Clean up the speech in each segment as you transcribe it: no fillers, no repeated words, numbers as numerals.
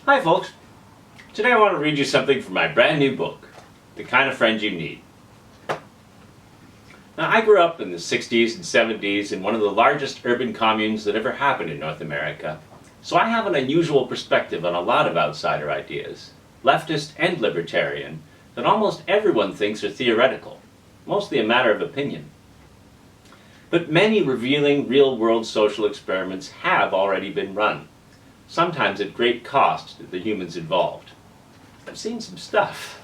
Hi folks, today I want to read you something from my brand new book, The Kind of Friend You Need. Now I grew up in the 60s and 70s in one of the largest urban communes that ever happened in North America, so I have an unusual perspective on a lot of outsider ideas, leftist and libertarian, that almost everyone thinks are theoretical, mostly a matter of opinion. But many revealing real-world social experiments have already been run, sometimes at great cost to the humans involved. I've seen some stuff.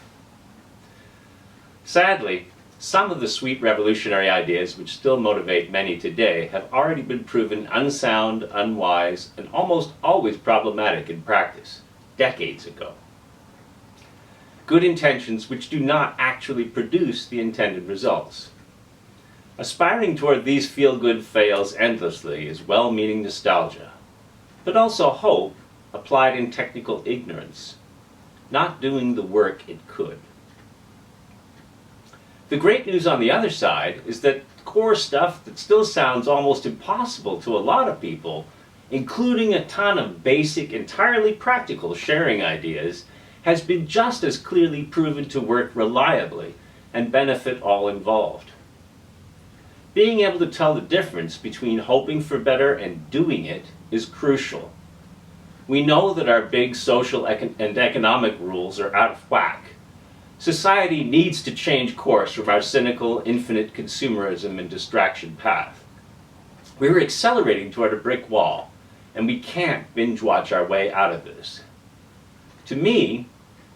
Sadly, some of the sweet revolutionary ideas which still motivate many today have already been proven unsound, unwise, and almost always problematic in practice, decades ago. Good intentions which do not actually produce the intended results. Aspiring toward these feel-good fails endlessly is well-meaning nostalgia, but also hope applied in technical ignorance, not doing the work it could. The great news on the other side is that core stuff that still sounds almost impossible to a lot of people, including a ton of basic, entirely practical sharing ideas, has been just as clearly proven to work reliably and benefit all involved. Being able to tell the difference between hoping for better and doing it is crucial. We know that our big social and economic rules are out of whack. Society needs to change course from our cynical, infinite consumerism and distraction path. We're accelerating toward a brick wall, and we can't binge watch our way out of this. To me,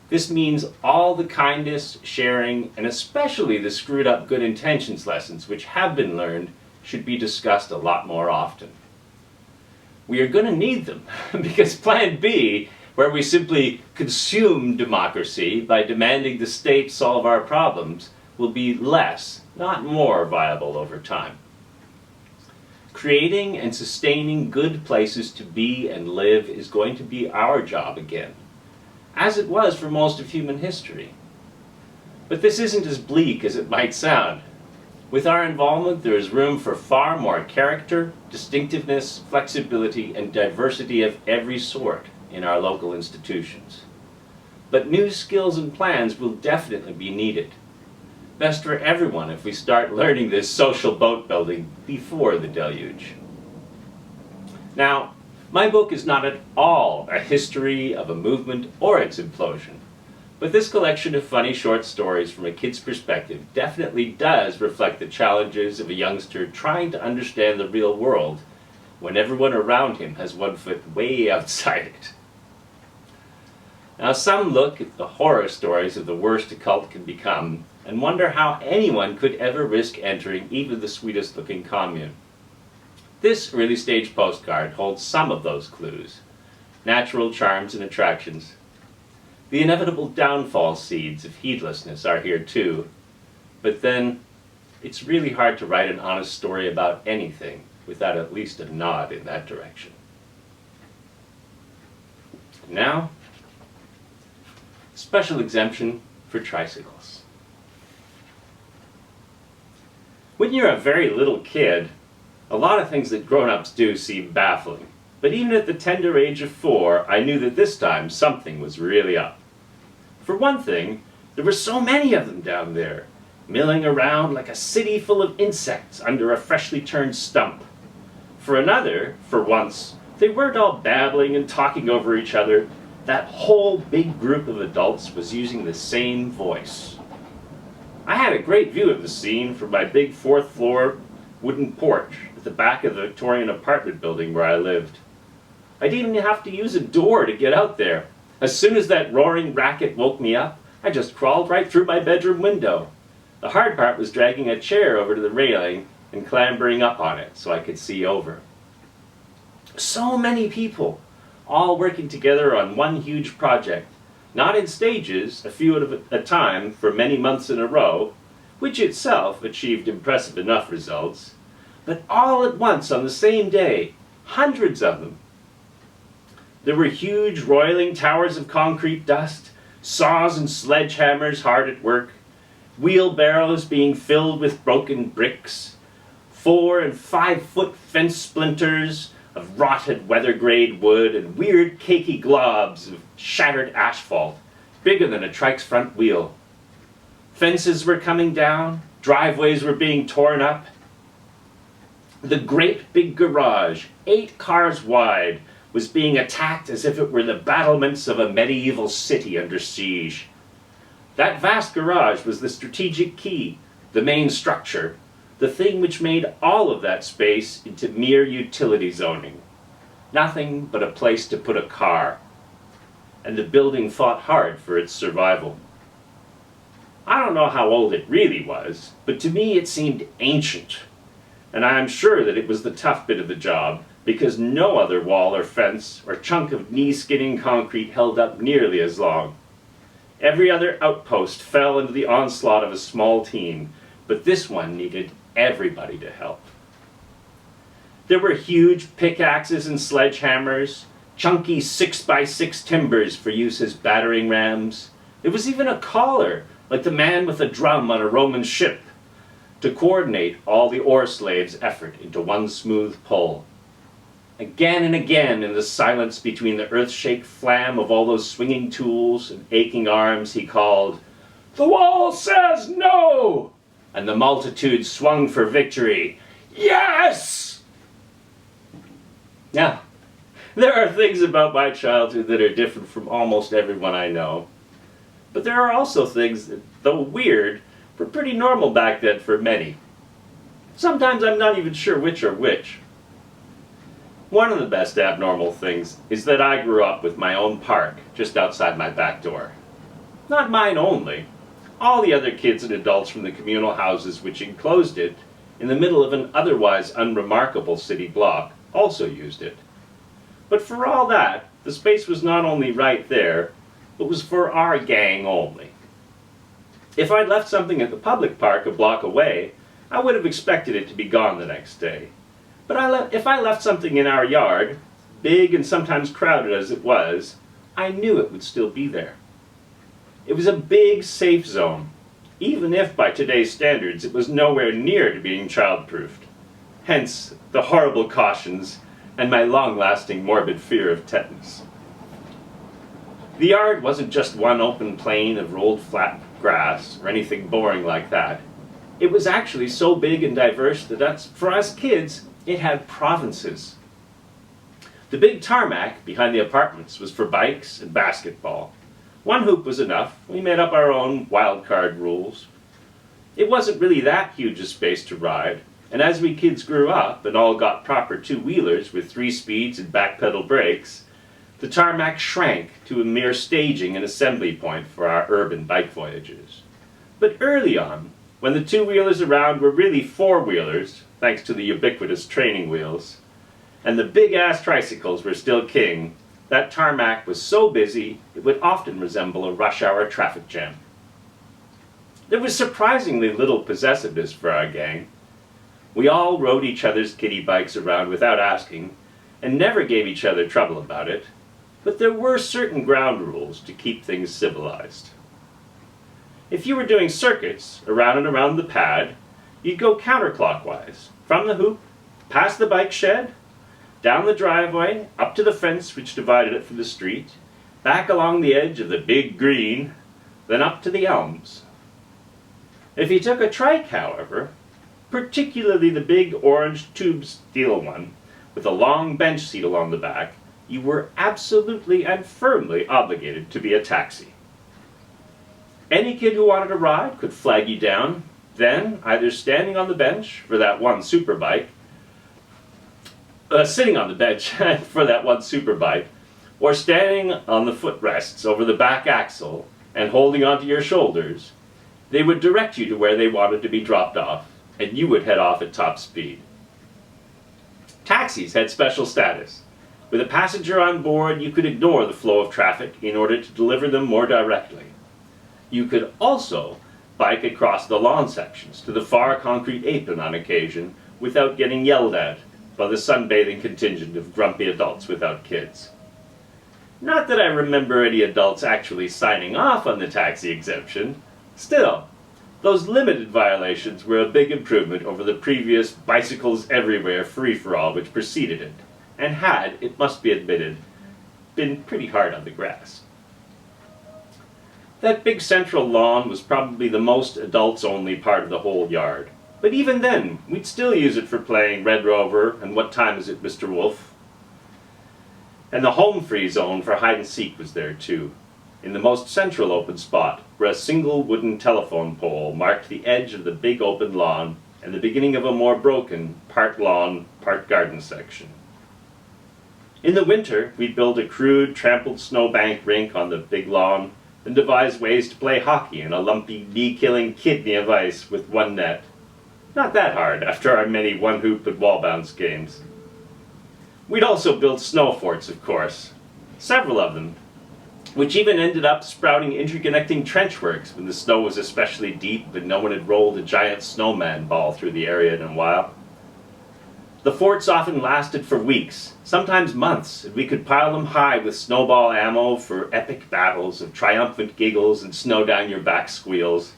this means all the kindness, sharing, and especially the screwed up good intentions lessons which have been learned should be discussed a lot more often. We are going to need them, because Plan B, where we simply consume democracy by demanding the state solve our problems, will be less, not more, viable over time. Creating and sustaining good places to be and live is going to be our job again, as it was for most of human history. But this isn't as bleak as it might sound. With our involvement, there is room for far more character, distinctiveness, flexibility, and diversity of every sort in our local institutions. But new skills and plans will definitely be needed. Best for everyone if we start learning this social boat building before the deluge. Now, my book is not at all a history of a movement or its implosion. But this collection of funny short stories from a kid's perspective definitely does reflect the challenges of a youngster trying to understand the real world when everyone around him has one foot way outside it. Now some look at the horror stories of the worst a cult can become and wonder how anyone could ever risk entering even the sweetest looking commune. This early stage postcard holds some of those clues, natural charms and attractions. The inevitable downfall seeds of heedlessness are here too, but then it's really hard to write an honest story about anything without at least a nod in that direction. Now, special exemption for tricycles. When you're a very little kid, a lot of things that grown-ups do seem baffling. But even at the tender age of 4, I knew that this time something was really up. For one thing, there were so many of them down there, milling around like a city full of insects under a freshly turned stump. For another, for once, they weren't all babbling and talking over each other. That whole big group of adults was using the same voice. I had a great view of the scene from my big 4th floor wooden porch at the back of the Victorian apartment building where I lived. I didn't even have to use a door to get out there. As soon as that roaring racket woke me up, I just crawled right through my bedroom window. The hard part was dragging a chair over to the railing and clambering up on it so I could see over. So many people, all working together on one huge project, not in stages, a few at a time for many months in a row, which itself achieved impressive enough results, but all at once on the same day, hundreds of them. There were huge roiling towers of concrete dust, saws and sledgehammers hard at work, wheelbarrows being filled with broken bricks, 4- and 5-foot fence splinters, of rotted weather-grade wood and weird cakey globs of shattered asphalt, bigger than a trike's front wheel. Fences were coming down, driveways were being torn up. The great big garage, 8 cars wide, was being attacked as if it were the battlements of a medieval city under siege. That vast garage was the strategic key, the main structure, the thing which made all of that space into mere utility zoning. Nothing but a place to put a car. And the building fought hard for its survival. I don't know how old it really was, but to me it seemed ancient. And I am sure that it was the tough bit of the job, because no other wall or fence or chunk of knee-skinning concrete held up nearly as long. Every other outpost fell into the onslaught of a small team, but this one needed everybody to help. There were huge pickaxes and sledgehammers, chunky 6x6 timbers for use as battering rams. There was even a caller, like the man with a drum on a Roman ship, to coordinate all the oar slaves' effort into one smooth pull. Again and again, in the silence between the earth-shake flam of all those swinging tools and aching arms, he called, "The wall says no!" And the multitude swung for victory. Yes! Now, there are things about my childhood that are different from almost everyone I know. But there are also things that, though weird, were pretty normal back then for many. Sometimes I'm not even sure which are which. One of the best abnormal things is that I grew up with my own park just outside my back door. Not mine only. All the other kids and adults from the communal houses which enclosed it, in the middle of an otherwise unremarkable city block, also used it. But for all that, the space was not only right there, but was for our gang only. If I'd left something at the public park a block away, I would have expected it to be gone the next day. But if I left something in our yard, big and sometimes crowded as it was, I knew it would still be there. It was a big, safe zone, even if by today's standards it was nowhere near to being child-proofed. Hence the horrible cautions and my long-lasting morbid fear of tetanus. The yard wasn't just one open plain of rolled flat grass or anything boring like that. It was actually so big and diverse that for us kids, it had provinces. The big tarmac behind the apartments was for bikes and basketball. One hoop was enough. We made up our own wild card rules. It wasn't really that huge a space to ride, and as we kids grew up and all got proper two-wheelers with 3 speeds and back pedal brakes, the tarmac shrank to a mere staging and assembly point for our urban bike voyages. But early on, when the two-wheelers around were really four-wheelers, thanks to the ubiquitous training wheels, and the big-ass tricycles were still king, that tarmac was so busy it would often resemble a rush-hour traffic jam. There was surprisingly little possessiveness for our gang. We all rode each other's kiddie bikes around without asking, and never gave each other trouble about it, but there were certain ground rules to keep things civilized. If you were doing circuits around and around the pad, you'd go counterclockwise, from the hoop, past the bike shed, down the driveway, up to the fence which divided it from the street, back along the edge of the big green, then up to the elms. If you took a trike, however, particularly the big orange tube steel one, with a long bench seat along the back, you were absolutely and firmly obligated to be a taxi. Any kid who wanted a ride could flag you down, then either standing on the bench for that one superbike, sitting on the bench for that one superbike, or standing on the footrests over the back axle and holding onto your shoulders, they would direct you to where they wanted to be dropped off, and you would head off at top speed. Taxis had special status. With a passenger on board, you could ignore the flow of traffic in order to deliver them more directly. You could also bike across the lawn sections to the far concrete apron on occasion without getting yelled at by the sunbathing contingent of grumpy adults without kids. Not that I remember any adults actually signing off on the taxi exemption. Still, those limited violations were a big improvement over the previous bicycles everywhere free-for-all which preceded it, and had, it must be admitted, been pretty hard on the grass. That big central lawn was probably the most adults-only part of the whole yard. But even then, we'd still use it for playing Red Rover and What Time Is It, Mr. Wolf? And the home free zone for hide-and-seek was there too, in the most central open spot, where a single wooden telephone pole marked the edge of the big open lawn and the beginning of a more broken, part lawn, part garden section. In the winter, we'd build a crude, trampled snowbank rink on the big lawn and devise ways to play hockey in a lumpy, bee-killing kidney of ice with one net. Not that hard after our many one-hoop and wall-bounce games. We'd also build snow forts, of course, several of them, which even ended up sprouting interconnecting trench works when the snow was especially deep and no one had rolled a giant snowman ball through the area in a while. The forts often lasted for weeks, sometimes months, and we could pile them high with snowball ammo for epic battles of triumphant giggles and snow-down-your-back squeals.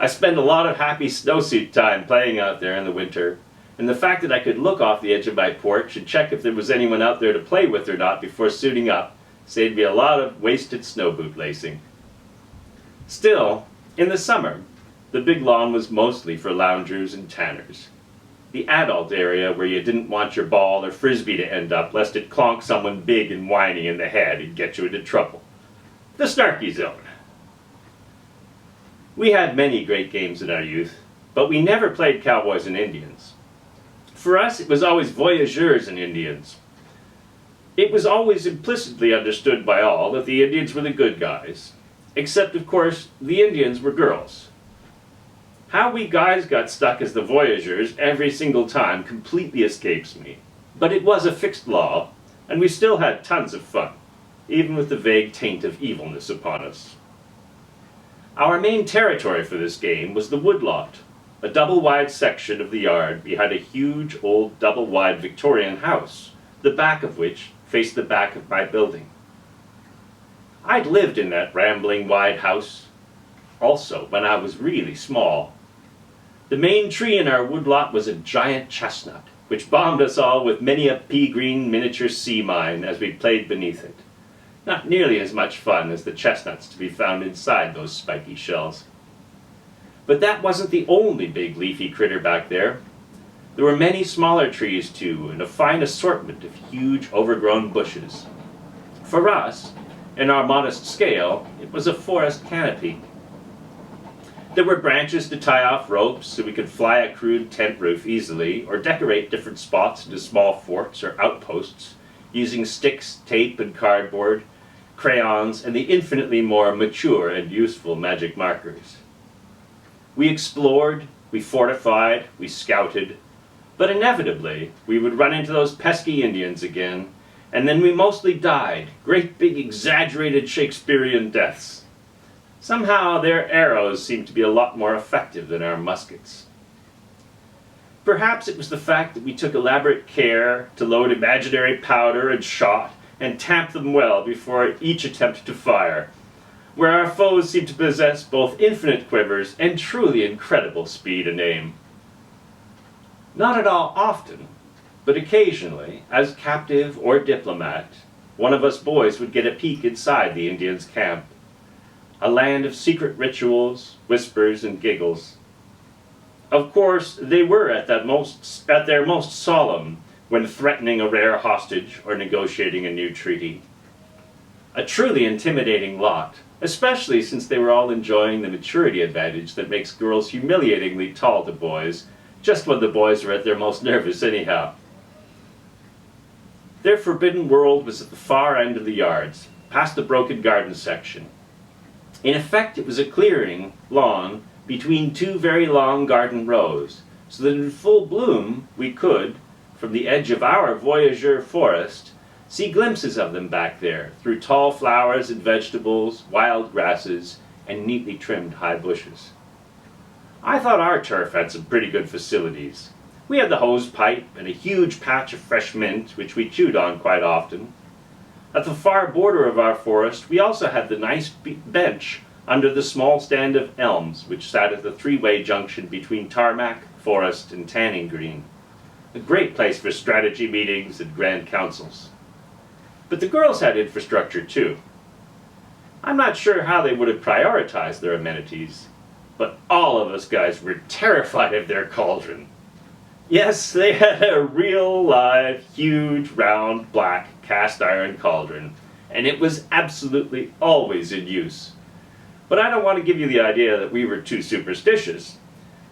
I spent a lot of happy snowsuit time playing out there in the winter, and the fact that I could look off the edge of my porch and check if there was anyone out there to play with or not before suiting up saved me a lot of wasted snow boot lacing. Still, in the summer, the big lawn was mostly for loungers and tanners. The adult area where you didn't want your ball or frisbee to end up lest it clonk someone big and whiny in the head and get you into trouble. The snarky zone. We had many great games in our youth, but we never played cowboys and Indians. For us, it was always voyageurs and Indians. It was always implicitly understood by all that the Indians were the good guys, except, of course, the Indians were girls. How we guys got stuck as the voyageurs every single time completely escapes me, but it was a fixed law, and we still had tons of fun, even with the vague taint of evilness upon us. Our main territory for this game was the woodlot, a double-wide section of the yard behind a huge old double-wide Victorian house, the back of which faced the back of my building. I'd lived in that rambling wide house, also when I was really small. The main tree in our woodlot was a giant chestnut, which bombed us all with many a pea-green miniature sea mine as we played beneath it. Not nearly as much fun as the chestnuts to be found inside those spiky shells. But that wasn't the only big leafy critter back there. There were many smaller trees too, and a fine assortment of huge overgrown bushes. For us, in our modest scale, it was a forest canopy. There were branches to tie off ropes so we could fly a crude tent roof easily, or decorate different spots into small forts or outposts, using sticks, tape, and cardboard, crayons, and the infinitely more mature and useful magic markers. We explored, we fortified, we scouted, but inevitably we would run into those pesky Indians again, and then we mostly died, great big exaggerated Shakespearean deaths. Somehow their arrows seemed to be a lot more effective than our muskets. Perhaps it was the fact that we took elaborate care to load imaginary powder and shot and tamp them well before each attempt to fire, where our foes seemed to possess both infinite quivers and truly incredible speed and aim. Not at all often, but occasionally, as captive or diplomat, one of us boys would get a peek inside the Indians' camp, a land of secret rituals, whispers, and giggles. Of course, they were at their most solemn when threatening a rare hostage or negotiating a new treaty. A truly intimidating lot, especially since they were all enjoying the maturity advantage that makes girls humiliatingly tall to boys, just when the boys are at their most nervous anyhow. Their forbidden world was at the far end of the yards, past the broken garden section. In effect, it was a clearing, lawn, between two very long garden rows, so that in full bloom we could, from the edge of our voyageur forest, see glimpses of them back there, through tall flowers and vegetables, wild grasses, and neatly trimmed high bushes. I thought our turf had some pretty good facilities. We had the hose pipe and a huge patch of fresh mint, which we chewed on quite often. At the far border of our forest, we also had the nice bench under the small stand of elms, which sat at the three-way junction between tarmac, forest, and tanning green. a great place for strategy meetings and grand councils. But the girls had infrastructure too. I'm not sure how they would have prioritized their amenities, but all of us guys were terrified of their cauldron. Yes, they had a real, live, huge, round, black, cast iron cauldron, and it was absolutely always in use. But I don't want to give you the idea that we were too superstitious.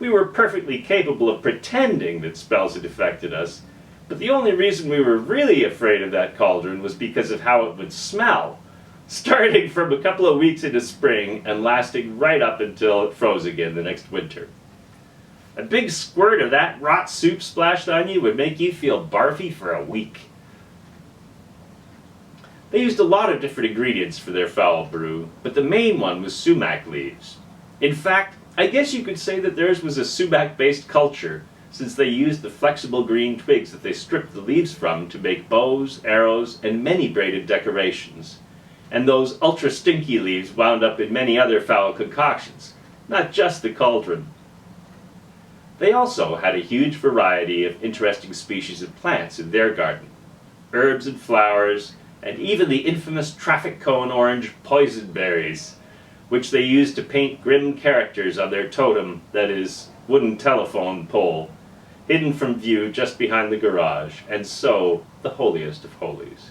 We were perfectly capable of pretending that spells had affected us, but the only reason we were really afraid of that cauldron was because of how it would smell, starting from a couple of weeks into spring and lasting right up until it froze again the next winter. A big squirt of that rot soup splashed on you would make you feel barfy for a week. They used a lot of different ingredients for their foul brew, but the main one was sumac leaves. In fact, I guess you could say that theirs was a sumac-based culture, since they used the flexible green twigs that they stripped the leaves from to make bows, arrows, and many braided decorations. And those ultra-stinky leaves wound up in many other foul concoctions, not just the cauldron. They also had a huge variety of interesting species of plants in their garden, herbs and flowers, and even the infamous traffic cone orange poison berries, which they used to paint grim characters on their totem, that is, wooden telephone pole, hidden from view just behind the garage, and so the holiest of holies.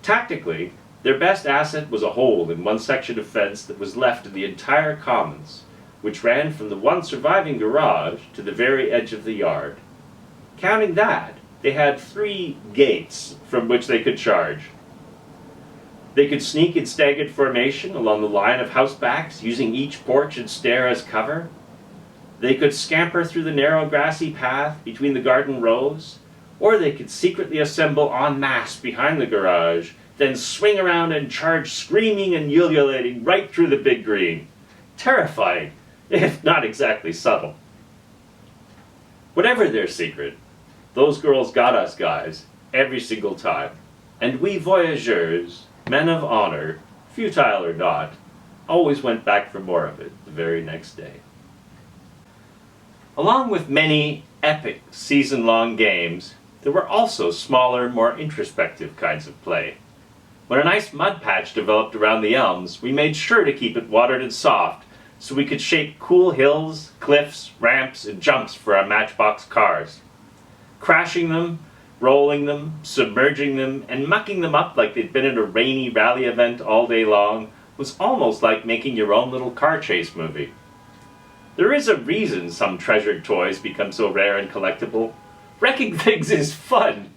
Tactically, their best asset was a hole in one section of fence that was left in the entire commons, which ran from the one surviving garage to the very edge of the yard. Counting that, they had 3 gates from which they could charge. They could sneak in staggered formation along the line of house backs, using each porch and stair as cover. They could scamper through the narrow grassy path between the garden rows, or they could secretly assemble en masse behind the garage, then swing around and charge screaming and ululating right through the big green. Terrifying, if not exactly subtle. Whatever their secret, those girls got us guys every single time, and we voyageurs, men of honor, futile or not, always went back for more of it the very next day. Along with many epic season-long games, there were also smaller, more introspective kinds of play. When a nice mud patch developed around the elms, we made sure to keep it watered and soft so we could shape cool hills, cliffs, ramps, and jumps for our matchbox cars. Crashing them, rolling them, submerging them, and mucking them up like they'd been at a rainy rally event all day long was almost like making your own little car chase movie. There is a reason some treasured toys become so rare and collectible. Wrecking things is fun.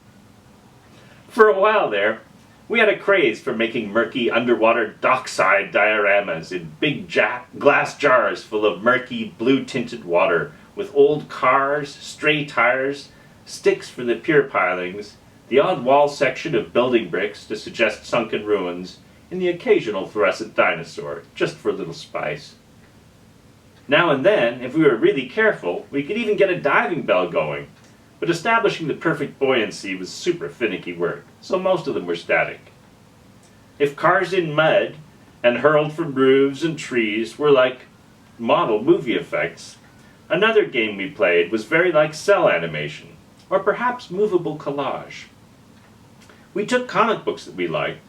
For a while there, we had a craze for making murky underwater dockside dioramas in big glass jars full of murky blue-tinted water with old cars, stray tires, sticks for the pier pilings, the odd wall section of building bricks to suggest sunken ruins, and the occasional fluorescent dinosaur, just for a little spice. Now and then, if we were really careful, we could even get a diving bell going, but establishing the perfect buoyancy was super finicky work, so most of them were static. If cars in mud and hurled from roofs and trees were like model movie effects, another game we played was very like cell animation, or perhaps movable collage. We took comic books that we liked,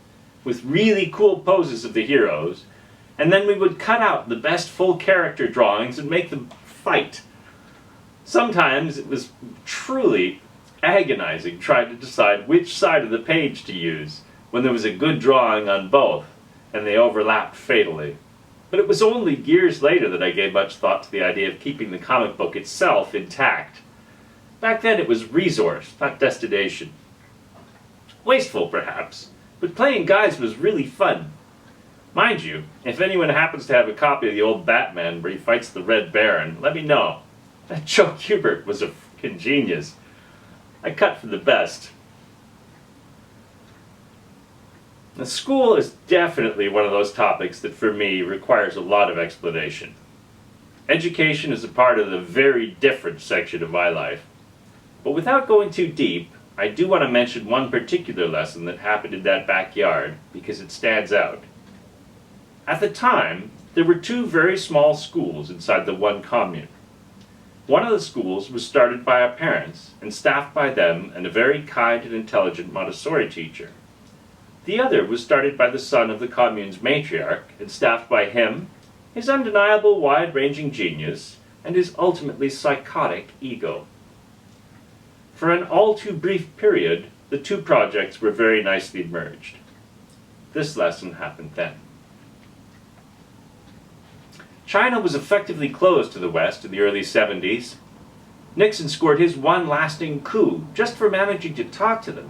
with really cool poses of the heroes, and then we would cut out the best full character drawings and make them fight. Sometimes it was truly agonizing trying to decide which side of the page to use when there was a good drawing on both and they overlapped fatally. But it was only years later that I gave much thought to the idea of keeping the comic book itself intact. Back then it was resource, not destination. Wasteful, perhaps, but playing guys was really fun. Mind you, if anyone happens to have a copy of the old Batman where he fights the Red Baron, let me know. That Joe Kubert was a freaking genius. I cut for the best. Now, school is definitely one of those topics that for me requires a lot of explanation. Education is a part of the very different section of my life. But without going too deep, I do want to mention one particular lesson that happened in that backyard because it stands out. At the time, there were 2 very small schools inside the one commune. One of the schools was started by our parents and staffed by them and a very kind and intelligent Montessori teacher. The other was started by the son of the commune's matriarch and staffed by him, his undeniable wide-ranging genius, and his ultimately psychotic ego. For an all too brief period, the two projects were very nicely merged. This lesson happened then. China was effectively closed to the West in the early 70s. Nixon scored his one lasting coup just for managing to talk to them.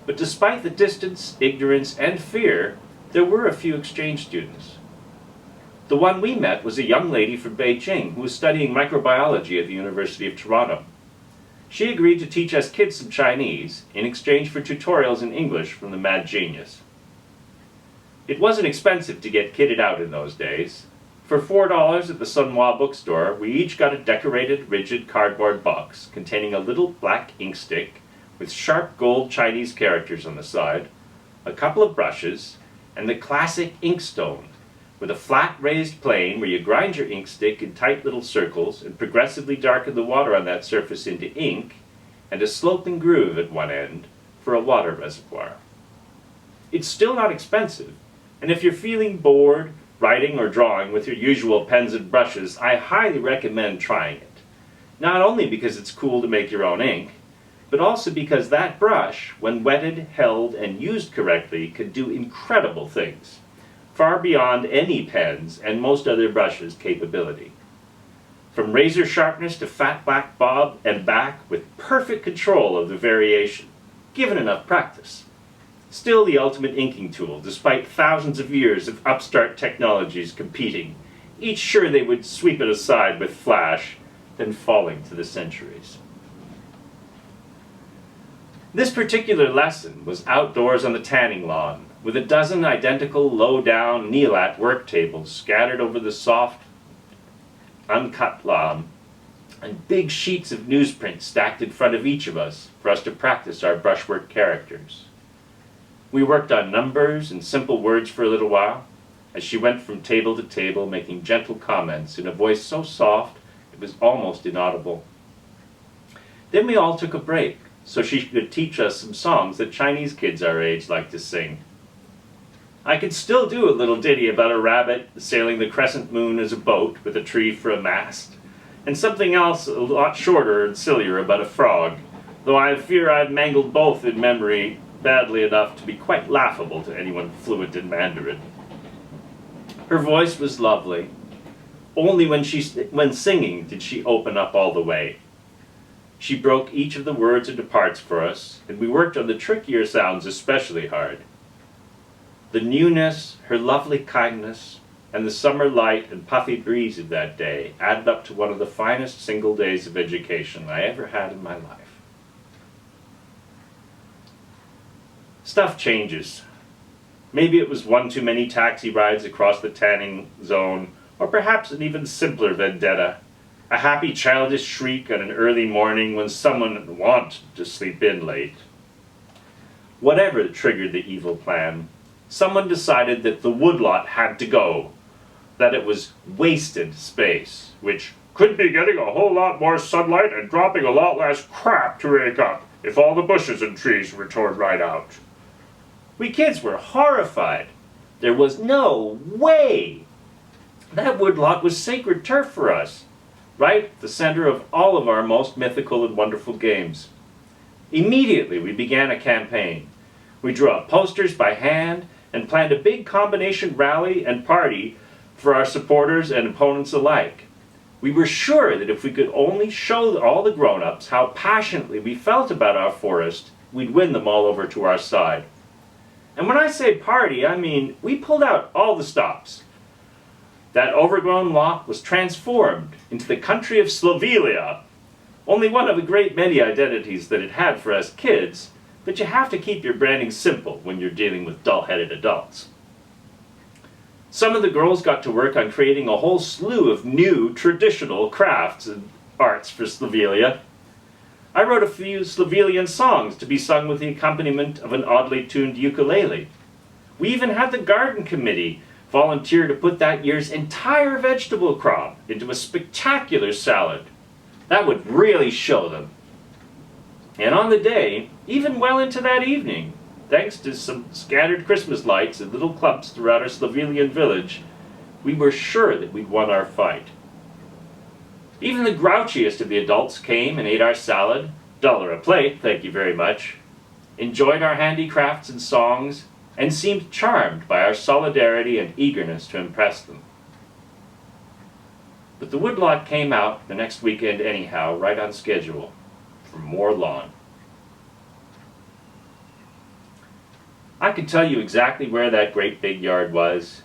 But despite the distance, ignorance, and fear, there were a few exchange students. The one we met was a young lady from Beijing who was studying microbiology at the University of Toronto. She agreed to teach us kids some Chinese in exchange for tutorials in English from the mad genius. It wasn't expensive to get kitted out in those days. For $4 at the Sunhua bookstore, we each got a decorated, rigid cardboard box containing a little black ink stick with sharp gold Chinese characters on the side, a couple of brushes, and the classic inkstone, with a flat raised plane where you grind your ink stick in tight little circles and progressively darken the water on that surface into ink, and a sloping groove at one end for a water reservoir. It's still not expensive, and if you're feeling bored, writing or drawing with your usual pens and brushes, I highly recommend trying it. Not only because it's cool to make your own ink, but also because that brush, when wetted, held, and used correctly, can do incredible things, far beyond any pen's and most other brushes' capability. From razor sharpness to fat black bob and back with perfect control of the variation, given enough practice. Still the ultimate inking tool, despite thousands of years of upstart technologies competing, each sure they would sweep it aside with flash, then falling to the centuries. This particular lesson was outdoors on the tanning lawn, with a dozen identical low-down Neolat work tables scattered over the soft, uncut lawn, and big sheets of newsprint stacked in front of each of us for us to practice our brushwork characters. We worked on numbers and simple words for a little while, as she went from table to table making gentle comments in a voice so soft it was almost inaudible. Then we all took a break, so she could teach us some songs that Chinese kids our age like to sing. I could still do a little ditty about a rabbit sailing the crescent moon as a boat with a tree for a mast, and something else a lot shorter and sillier about a frog, though I fear I've mangled both in memory badly enough to be quite laughable to anyone fluent in Mandarin. Her voice was lovely. Only when singing did she open up all the way. She broke each of the words into parts for us, and we worked on the trickier sounds especially hard. The newness, her lovely kindness, and the summer light and puffy breeze of that day added up to one of the finest single days of education I ever had in my life. Stuff changes. Maybe it was one too many taxi rides across the tanning zone, or perhaps an even simpler vendetta. A happy childish shriek on an early morning when someone wanted to sleep in late. Whatever triggered the evil plan, someone decided that the woodlot had to go, that it was wasted space, which could be getting a whole lot more sunlight and dropping a lot less crap to rake up if all the bushes and trees were torn right out. We kids were horrified. There was no way. That woodlot was sacred turf for us, right at the center of all of our most mythical and wonderful games. Immediately we began a campaign. We drew up posters by hand and planned a big combination rally and party for our supporters and opponents alike. We were sure that if we could only show all the grown-ups how passionately we felt about our forest, we'd win them all over to our side. And when I say party, I mean we pulled out all the stops. That overgrown lot was transformed into the country of Slovelia, only one of a great many identities that it had for us kids, but you have to keep your branding simple when you're dealing with dull-headed adults. Some of the girls got to work on creating a whole slew of new traditional crafts and arts for Slovelia. I wrote a few Slovelian songs to be sung with the accompaniment of an oddly tuned ukulele. We even had the garden committee volunteer to put that year's entire vegetable crop into a spectacular salad. That would really show them. And on the day, even well into that evening, thanks to some scattered Christmas lights and little clubs throughout our Slovenian village, we were sure that we'd won our fight. Even the grouchiest of the adults came and ate our salad, $1 a plate, thank you very much, enjoyed our handicrafts and songs, and seemed charmed by our solidarity and eagerness to impress them. But the woodlot came out the next weekend anyhow, right on schedule, for more lawn. I could tell you exactly where that great big yard was.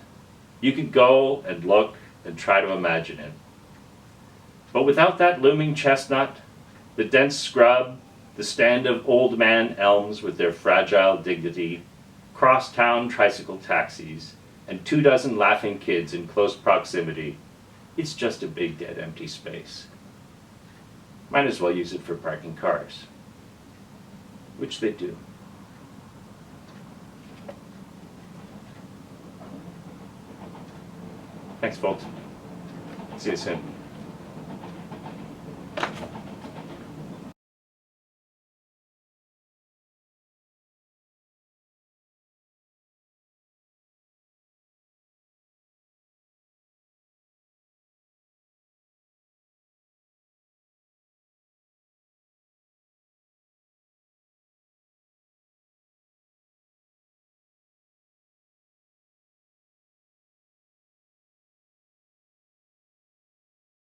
You could go and look and try to imagine it. But without that looming chestnut, the dense scrub, the stand of old man elms with their fragile dignity, cross-town tricycle taxis, and 24 laughing kids in close proximity, it's just a big dead empty space. Might as well use it for parking cars, which they do. Thanks, folks. See you soon.